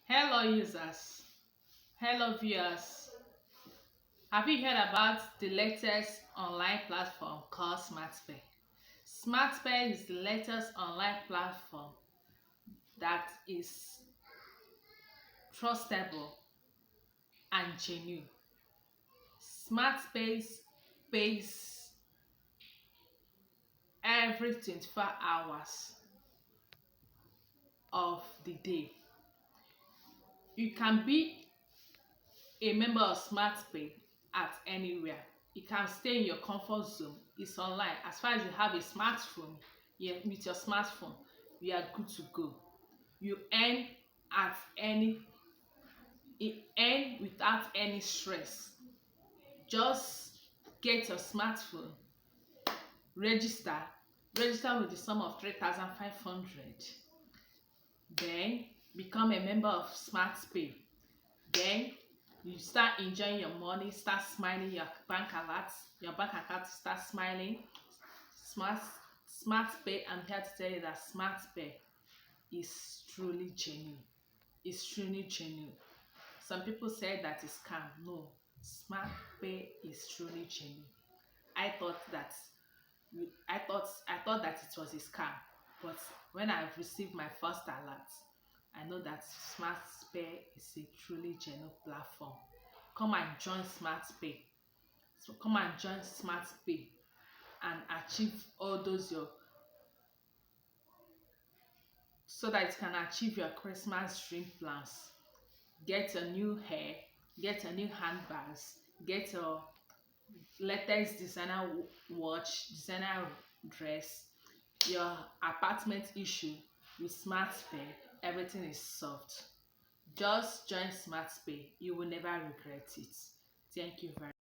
Hello users, hello viewers. Have you heard about the latest online platform called Smartpay? Smartpay is the latest online platform that is trustable and genuine. Smartpay pays every 24 hours of the day. You can be a member of Smartpay at anywhere. You can stay in your comfort zone. It's online. As far as you have a smartphone, yeah, with your smartphone, you are good to go. You earn at any earn without any stress. Just get your smartphone, register, register with the sum of 3,500. Then become a member of Smartpay. Then you start enjoying your money, start smiling, your bank account start smiling. Smart Pay, I'm here to tell you that Smart Pay is truly genuine. It's truly genuine. Some people say that it's scam. No, Smart Pay is truly genuine. I thought that I thought that it was a scam, but when I received my first alert, I know that Smartpay is a truly genuine platform. Come and join Smartpay. So come and join Smartpay and achieve all those your so that you can achieve your Christmas dream plans. Get a new hair, get a new handbags, get a latest designer watch, designer dress, your apartment issue with Smartpay, everything is solved. Just join Smartpay. You will never regret it. Thank you very much.